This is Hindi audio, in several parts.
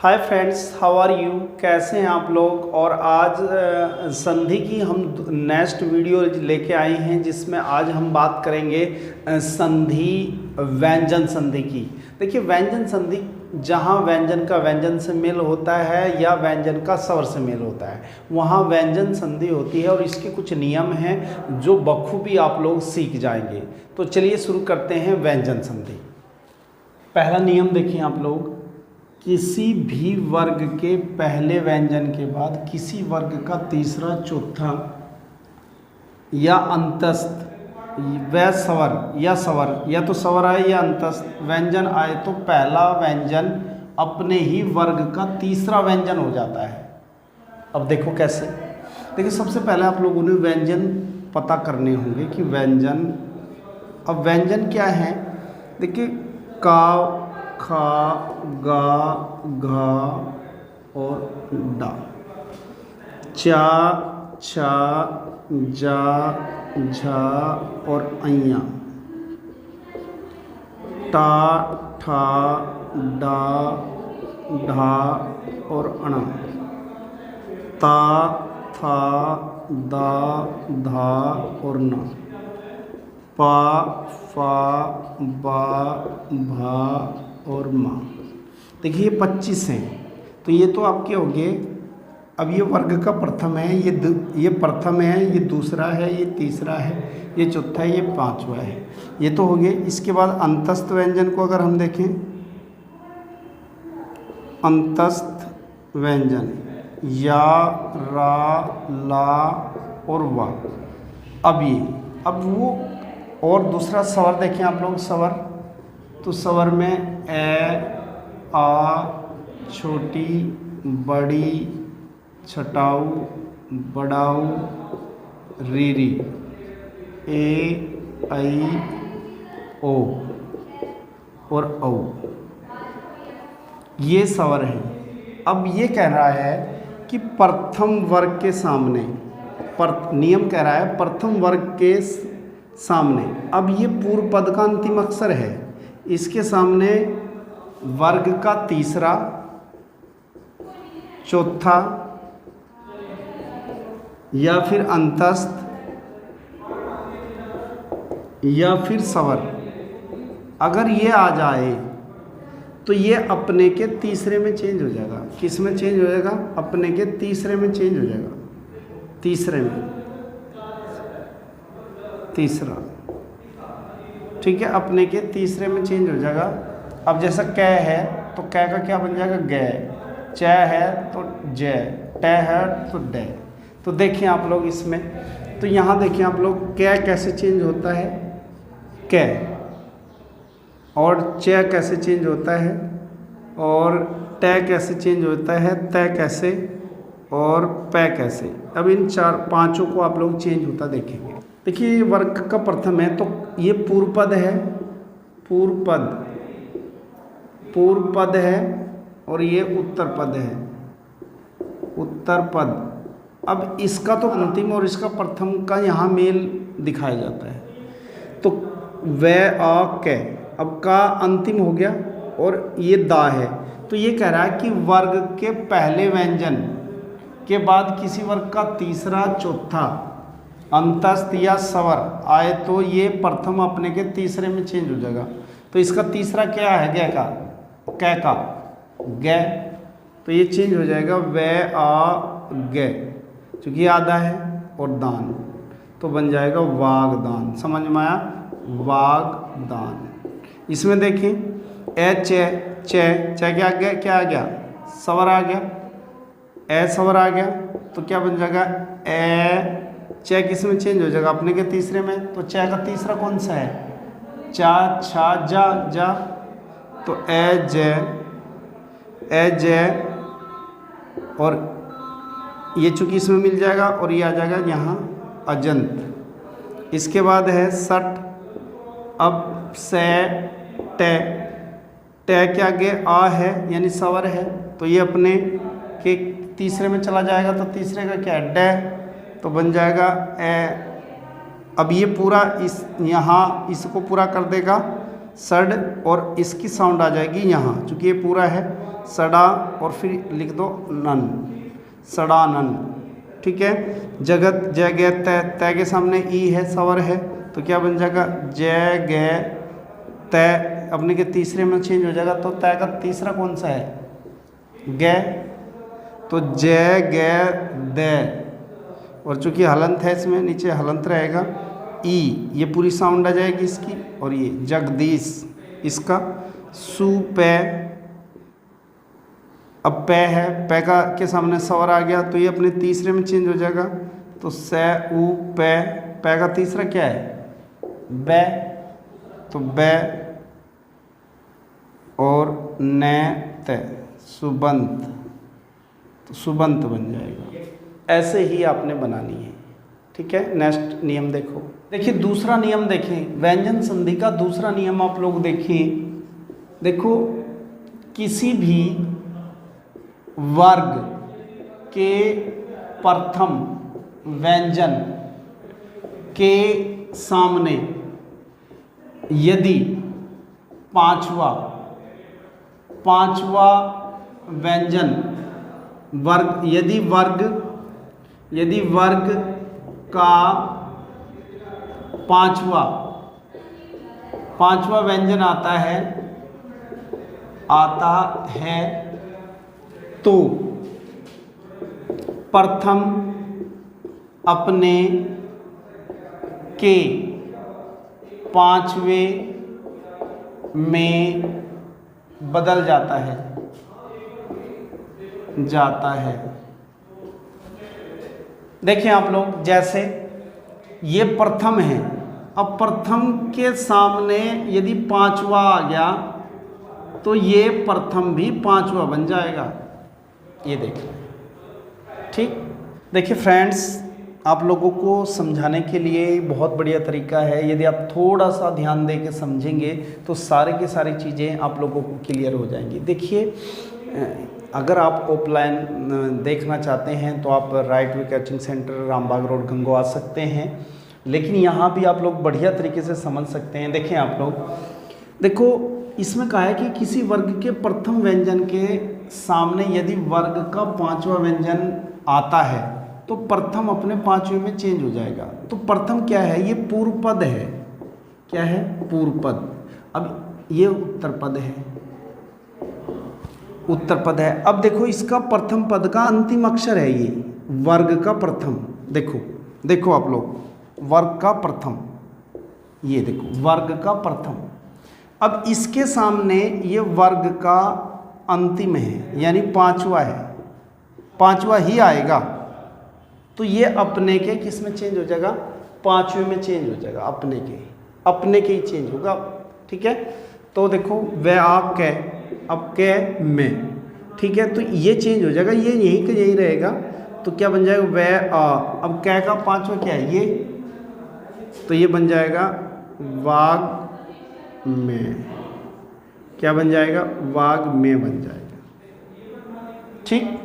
Hi friends, how are you. कैसे हैं आप लोग। और आज संधि की हम नेक्स्ट वीडियो लेके आए हैं, जिसमें आज हम बात करेंगे संधि व्यंजन संधि की। देखिए, व्यंजन संधि जहाँ व्यंजन का व्यंजन से मेल होता है या व्यंजन का स्वर से मेल होता है, वहाँ व्यंजन संधि होती है। और इसके कुछ नियम हैं जो बखूबी आप लोग सीख जाएंगे। तो चलिए शुरू करते हैं व्यंजन संधि। पहला नियम देखिए आप लोग, किसी भी वर्ग के पहले व्यंजन के बाद किसी वर्ग का तीसरा, चौथा या अंतस्थ व स्वर या तो स्वर आए या अंतस्थ व्यंजन आए तो पहला व्यंजन अपने ही वर्ग का तीसरा व्यंजन हो जाता है। अब देखो कैसे। देखिए, सबसे पहले आप लोगों ने व्यंजन पता करने होंगे कि व्यंजन, अब व्यंजन क्या है। देखिए, का, खा, गा, घा और डा, चा, छा, जा, झा और अइया, टा, ठा, डा, ढा और अणा, ता, था, दा, धा और ना, पा, फा, बा, भा और माँ। देखिए, ये 25 हैं। तो ये तो आपके हो गए। अब ये वर्ग का प्रथम है, ये प्रथम है, ये दूसरा है, ये तीसरा है, ये चौथा है, ये पांचवा है। ये तो हो गए। इसके बाद अंतस्थ व्यंजन को अगर हम देखें, अंतस्थ व्यंजन या, रा, ला और वा। अब वो और दूसरा स्वर देखें आप लोग। स्वर तो स्वर में ए, आ, छोटी, बड़ी, छटाऊ, बड़ाऊ, रीरी, ए, आई, ओ और औ, ये स्वर हैं। अब ये कह रहा है कि प्रथम वर्ग के सामने, नियम कह रहा है प्रथम वर्ग के सामने, अब ये पूर्व पद का अंतिम अक्षर है, इसके सामने वर्ग का तीसरा, चौथा या फिर अंतस्थ या फिर स्वर अगर ये आ जाए तो ये अपने के तीसरे में चेंज हो जाएगा। किस में चेंज हो जाएगा? अपने के तीसरे में चेंज हो जाएगा। तीसरे में, तीसरा, ठीक है, अपने के तीसरे में चेंज हो जाएगा। अब जैसा कै है तो कै का क्या बन जाएगा? गै। च है तो जय, ट है तो डे। तो देखिए आप लोग इसमें, तो यहाँ देखिए आप लोग, कै कैसे चेंज होता है? कै। और च कैसे चेंज होता है? और ट कैसे चेंज होता है? त कैसे और पै कैसे। अब इन पांचों को आप लोग चेंज होता देखेंगे। देखिए, ये वर्ग का प्रथम है तो ये पूर्व पद है, पूर्व पद है, और ये उत्तर पद है, उत्तर पद। अब इसका तो अंतिम और इसका प्रथम का यहाँ मेल दिखाया जाता है। तो व, आ, कै, अब का अंतिम हो गया और ये दा है। तो ये कह रहा है कि वर्ग के पहले व्यंजन के बाद किसी वर्ग का तीसरा, चौथा, अंतस्थ या स्वर आए तो ये प्रथम अपने के तीसरे में चेंज हो जाएगा। तो इसका तीसरा क्या है? गै का, कै का, गै। तो ये चेंज हो जाएगा व, आ, गै, क्योंकि आधा है, और दान, तो बन जाएगा वागदान। समझ में आया? वागदान। इसमें देखें, ए, च क्या आ गया? स्वर आ गया, ए स्वर आ गया, तो क्या बन जाएगा? ए, च किस में चेंज हो जाएगा? अपने के तीसरे में। तो च का तीसरा कौन सा है? चा, छा, जा, जा। तो ए, जय, और ये चूंकि इसमें मिल जाएगा और ये आ जाएगा यहाँ अजंत। इसके बाद है सट। अब से, ट के आगे आ है यानी स्वर है, तो ये अपने के तीसरे में चला जाएगा। तो तीसरे का क्या है? डे, तो बन जाएगा ए। अब ये पूरा इस यहाँ इसको पूरा कर देगा सड, और इसकी साउंड आ जाएगी यहाँ, चूँकि ये पूरा है सड़ा और फिर लिख दो नन, सड़ानन। ठीक है। जगत जगह तय, तय के सामने ई है, स्वर है, तो क्या बन जाएगा जगह तय, अपने के तीसरे में चेंज हो जाएगा। तो तय का तीसरा कौन सा है, ग, तो ज ग द, और चूंकि हलंत है इसमें नीचे हलंत रहेगा, ई, ये पूरी साउंड आ जाएगी इसकी, और ये जगदीश, इसका सु पे, अब पै है, पै का के सामने स्वर आ गया तो ये अपने तीसरे में चेंज हो जाएगा, तो से उ पै, पै का तीसरा क्या है बै, तो बै, और न त सुबंत, तो सुबंत बन जाएगा। ऐसे ही आपने बनानी है। ठीक है। नेक्स्ट नियम देखो, देखिए दूसरा नियम देखें, व्यंजन संधि का दूसरा नियम आप लोग देखें। देखो किसी भी वर्ग के प्रथम व्यंजन के सामने यदि पांचवा व्यंजन वर्ग, यदि वर्ग का पांचवा व्यंजन आता है तो प्रथम अपने के पांचवें में बदल जाता है। देखिए आप लोग, जैसे ये प्रथम है, अब प्रथम के सामने यदि पांचवा आ गया तो ये प्रथम भी पांचवा बन जाएगा। ये देखिए। ठीक। देखिए फ्रेंड्स, आप लोगों को समझाने के लिए बहुत बढ़िया तरीका है। यदि आप थोड़ा सा ध्यान दे के समझेंगे तो सारे की सारी चीज़ें आप लोगों को क्लियर हो जाएंगी। देखिए, अगर आप ऑफलाइन देखना चाहते हैं तो आप right way coaching centre Rambagh road गंगो आ सकते हैं, लेकिन यहाँ भी आप लोग बढ़िया तरीके से समझ सकते हैं। देखें आप लोग, देखो इसमें कहा है कि किसी वर्ग के प्रथम व्यंजन के सामने यदि वर्ग का पांचवा व्यंजन आता है तो प्रथम अपने पांचवें में चेंज हो जाएगा। तो प्रथम क्या है, ये पूर्व पद है। क्या है, पूर्व पद। अब ये उत्तर पद है, उत्तर पद है। अब देखो इसका प्रथम पद का अंतिम अक्षर है ये वर्ग का प्रथम। देखो आप लोग, वर्ग का प्रथम, ये देखो वर्ग का प्रथम। अब इसके सामने ये वर्ग का अंतिम है, यानी पांचवा है, पांचवा ही आएगा तो ये अपने के किस में चेंज हो जाएगा, पांचवें में चेंज हो जाएगा। अपने के ही चेंज होगा। ठीक है। तो देखो वह आप कै, अब कै में, ठीक है, तो ये चेंज हो जाएगा, ये यहीं का यही रहेगा। तो क्या बन जाएगा, वह आ। अब कै का पांचवा क्या है, ये, तो ये बन जाएगा वाग में। क्या बन जाएगा, वाग में बन जाएगा। ठीक।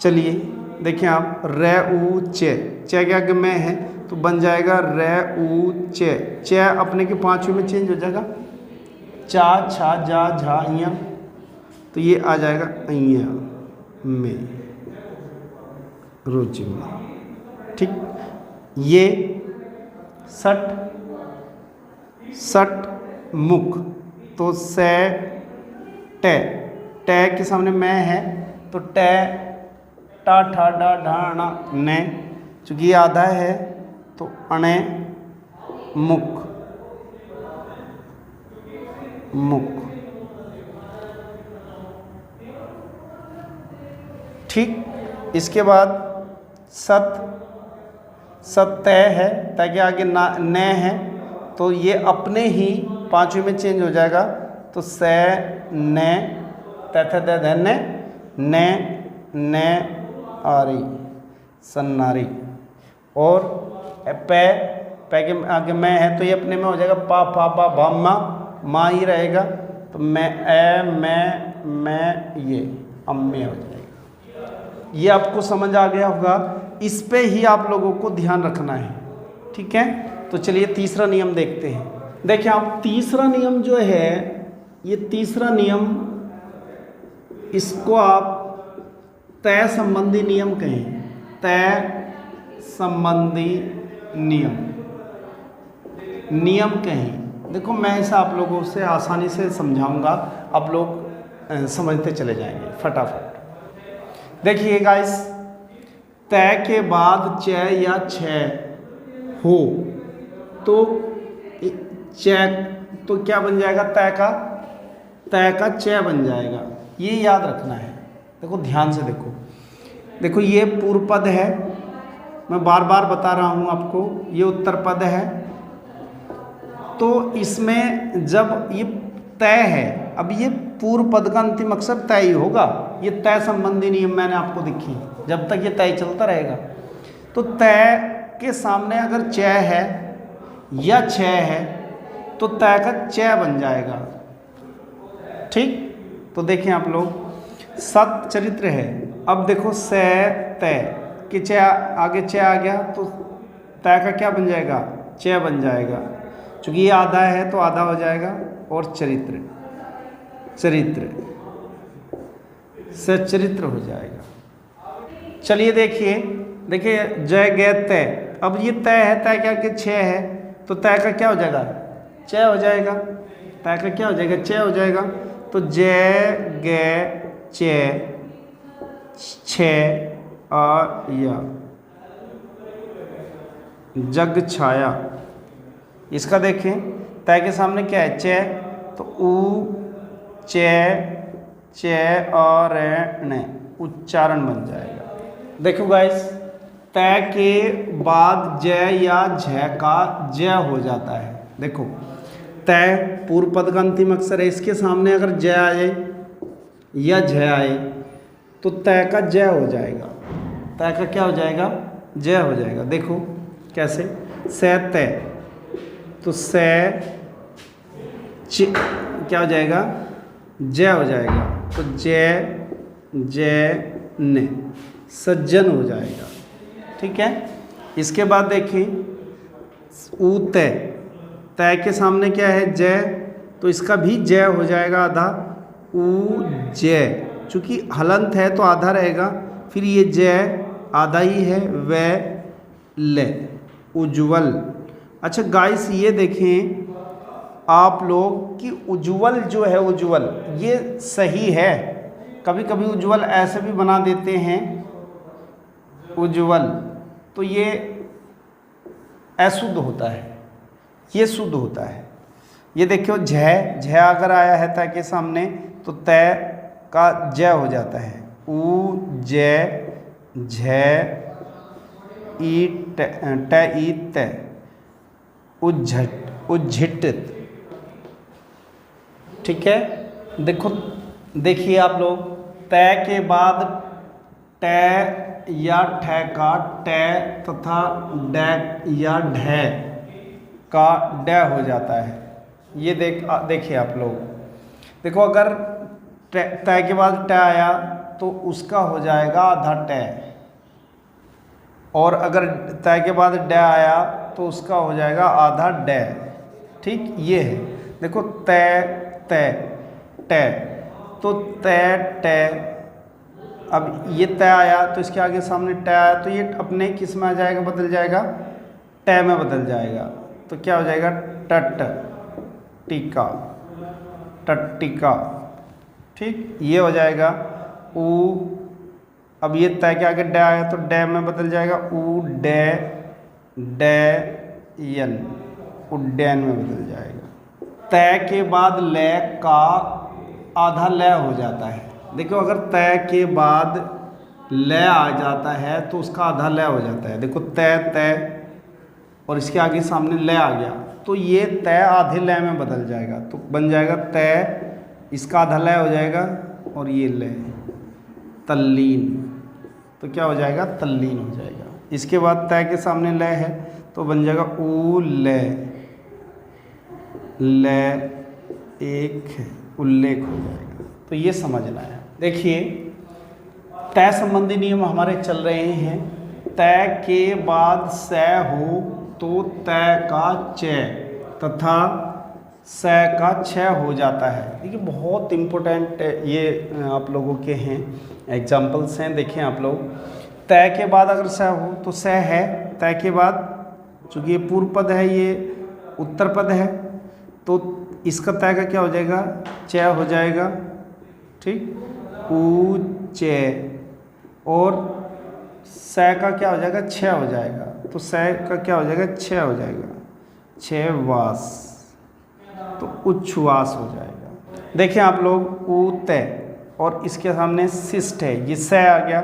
चलिए देखिए आप, रै ऊ चे, चे के आगे में है तो बन जाएगा रै ऊ चे, चे अपने के पांचवें में चेंज हो जाएगा। चा छा जा झा इया, तो ये आ जाएगा इया में, रुचि में। ठीक। ये सट मुख, तो से टे, टे के सामने मैं है तो टे टा ठा डा ढाणा ने, चूँकि ये आधा है तो अणे मुख, ठीक। इसके बाद सत्य है, ताकि आगे ना न है तो ये अपने ही पांचवें में चेंज हो जाएगा। तो से न तथ न आरी, सन्नारी। और पै के आगे मैं है तो ये अपने में हो जाएगा पा पा पा भा मा ही रहेगा। तो मैं ये अम्मे हो जाएगा। ये आपको समझ आ गया होगा। इस पे ही आप लोगों को ध्यान रखना है। ठीक है। तो चलिए तीसरा नियम देखते हैं। देखिए आप, तीसरा नियम जो है, ये तीसरा नियम इसको आप तय संबंधी नियम कहें, तय संबंधी नियम कहें। देखो मैं इसे आप लोगों से आसानी से समझाऊंगा, आप लोग समझते चले जाएंगे फटाफट। देखिए गाइस, तय के बाद च या छ हो तो तो क्या बन जाएगा, तय का च बन जाएगा। ये याद रखना है। देखो ध्यान से देखो ये पूर्व पद है, मैं बार बार बता रहा हूँ आपको, ये उत्तर पद है। तो इसमें जब ये तय है, अब ये पूर्व पद का अंतिम अक्षर तय ही होगा। ये तय संबंधी नियम मैंने आपको दिखी, जब तक ये तय चलता रहेगा। तो तय के सामने अगर च है या छ है तो तय का च बन जाएगा। ठीक, तो देखें आप लोग, सत चरित्र है। अब देखो स तय कि च आगे च आ गया तो तय का क्या बन जाएगा, च बन जाएगा। चूँकि ये आधा है तो आधा हो जाएगा। और चरित्र सचरित्र हो जाएगा। चलिए देखिए जय गय तय। अब ये तय है, तय क्या कि छ है तो तय का क्या हो जाएगा, च हो जाएगा। तय का क्या हो जाएगा, च हो जाएगा। तो जय गय च छ या जग छाया। इसका देखें, तय के सामने क्या है, च, तो उ च और न उच्चारण बन जाएगा। देखो गाइस, तय के बाद ज या झ का ज हो जाता है। देखो तय पूर्व पद का अंतिम अक्षर है, इसके सामने अगर ज आए या झ आए तो तय का ज हो जाएगा। तय का क्या हो जाएगा, ज हो जाएगा। देखो कैसे, स तय, तो स क्या हो जाएगा, ज हो जाएगा। तो ज न सज्जन हो जाएगा। ठीक है। इसके बाद देखिए उ तय, तय के सामने क्या है, ज, तो इसका भी ज हो जाएगा आधा, उ ज। चूँकि हलंत है तो आधा रहेगा, फिर ये ज आधा ही है, व ल उज्ज्वल। अच्छा गाइस, ये देखें आप लोग कि उज्ज्वल जो है, उज्ज्वल ये सही है। कभी कभी उज्ज्वल ऐसे भी बना देते हैं उज्ज्वल, तो ये अशुद्ध होता है, ये शुद्ध होता है। ये देखियो झ अगर आया है तय के सामने तो तय का ज हो जाता है, उ ज झ ई ट ई त उज्झित। ठीक है। देखिए आप लोग, तय के बाद ट या ठ का ट तथा ड या ढ का ड हो जाता है। ये देखिए आप लोग, देखो अगर तय के बाद ट आया तो उसका हो जाएगा आधा ट, और अगर तय के बाद ड आया तो उसका हो जाएगा आधा ड। ठीक, ये है। देखो तय तय ट, तो तय ट, अब ये तय आया तो इसके आगे सामने ट आया तो ये अपने किस में आ जाएगा, बदल जाएगा, ट में बदल जाएगा। तो क्या हो जाएगा, टट टीका, टट्टिका। ठीक, ये हो जाएगा उ। अब ये तय के आगे ड आया तो ड में बदल जाएगा, उ ड यन, उड्डयन में बदल जाएगा। तय के बाद ल का आधा ल हो जाता है। देखो अगर तय के बाद ल आ जाता है तो उसका आधा ल हो जाता है। देखो तय तय और इसके आगे सामने ल आ गया तो ये तय आधे ल में बदल जाएगा, तो बन जाएगा तय, इसका आधा ल हो जाएगा और ये ल, तल्लीन। तो क्या हो जाएगा, तल्लीन हो जाएगा। इसके बाद तय के सामने ल है तो बन जाएगा उ ल एक उल्लेख हो जाएगा। तो ये समझना है। देखिए तय संबंधी नियम हमारे चल रहे हैं। तय के बाद स हो तो तय का च तथा स का छ हो जाता है। देखिए बहुत इम्पोर्टेंट ये आप लोगों के हैं एग्जाम्पल्स हैं। देखें आप लोग, तय के बाद अगर स हो तो स है, तय के बाद चूँकि ये पूर्व पद है, ये उत्तर पद है, तो इसका तय का क्या हो जाएगा, च हो जाएगा। ठीक, ऊंचे, और स का क्या हो जाएगा, छ हो जाएगा। तो स का क्या हो जाएगा, छ हो जाएगा, छ वास, तो उच्छ्वास हो जाएगा। देखिए आप लोग, ऊते और इसके सामने शिष्ट है, ये स आ गया,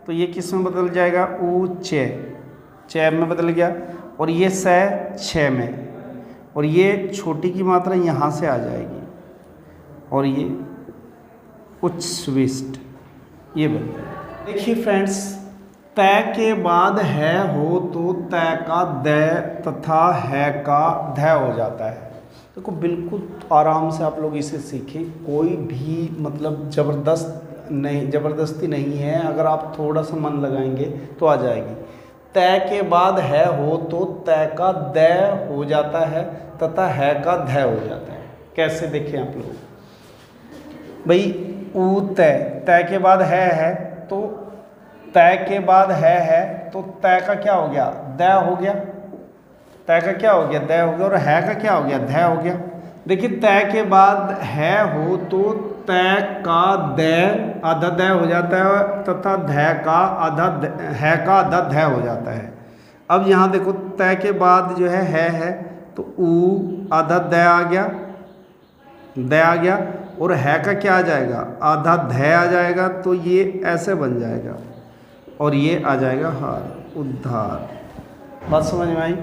तो ये किस में बदल जाएगा, ऊंचे, च में बदल गया, और ये स छ में, और ये छोटी की मात्रा यहाँ से आ जाएगी, और ये उच्छ्विष्ट, ये बन जाएगा। देखिए फ्रेंड्स, तय के बाद है हो तो तय का द तथा है का ध हो जाता है। देखो बिल्कुल आराम से आप लोग इसे सीखें, कोई भी मतलब ज़बरदस्ती नहीं है। अगर आप थोड़ा सा मन लगाएंगे तो आ जाएगी। तय के बाद है हो तो तय का द हो जाता है तथा है का ध हो जाता है। कैसे देखें आप लोग, भाई ऊ तय के बाद है, तो तय के बाद है, तो तय का क्या हो गया, द हो गया, तय का क्या हो गया, द हो गया, और है का क्या हो गया, ध हो गया। देखिए तय के बाद है हो तो तय का द आधा द हो जाता है तथा ध का आधा है का आधा ध हो जाता है। अब यहाँ देखो, तय के बाद जो है तो ऊ आधा द आ गया, और है का क्या आ जाएगा, आधा ध आ जाएगा, तो ये ऐसे बन जाएगा, और ये आ जाएगा हार, उद्धार। बात समझ में आई।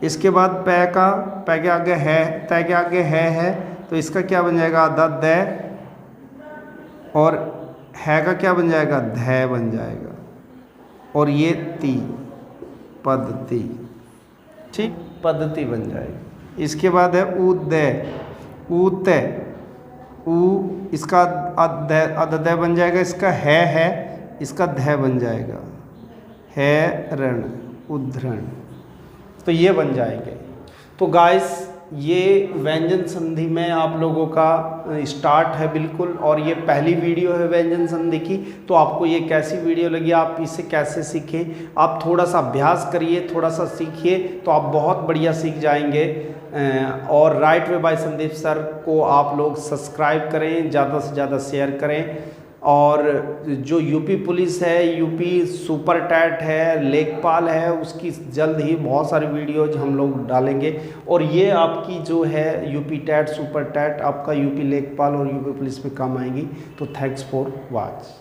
इसके बाद पै के आगे है, तय के आगे है, तो इसका क्या बन जाएगा, आधा द, और है का क्या बन जाएगा, ध बन जाएगा, और ये ती, पद्धति। ठीक, पद्धति बन जाएगी। इसके बाद है ऊत, इसका आधा द बन जाएगा, इसका है, इसका ध बन जाएगा, है रण, उद्धरण, तो ये बन जाएंगे। तो गाइस, ये व्यंजन संधि में आप लोगों का स्टार्ट है बिल्कुल, और ये पहली वीडियो है व्यंजन संधि की। तो आपको ये कैसी वीडियो लगी, आप इसे कैसे सीखें, आप थोड़ा सा अभ्यास करिए, थोड़ा सा सीखिए, तो आप बहुत बढ़िया सीख जाएंगे। और right way by Sandeep sir को आप लोग सब्सक्राइब करें, ज़्यादा से ज़्यादा शेयर करें। और जो यूपी पुलिस है, यूपी सुपर टैट है, लेखपाल है, उसकी जल्द ही बहुत सारी वीडियोज हम लोग डालेंगे। और ये आपकी जो है यूपी टैट, सुपर टैट, आपका यूपी लेखपाल और यूपी पुलिस में काम आएंगी। तो थैंक्स फॉर वॉच।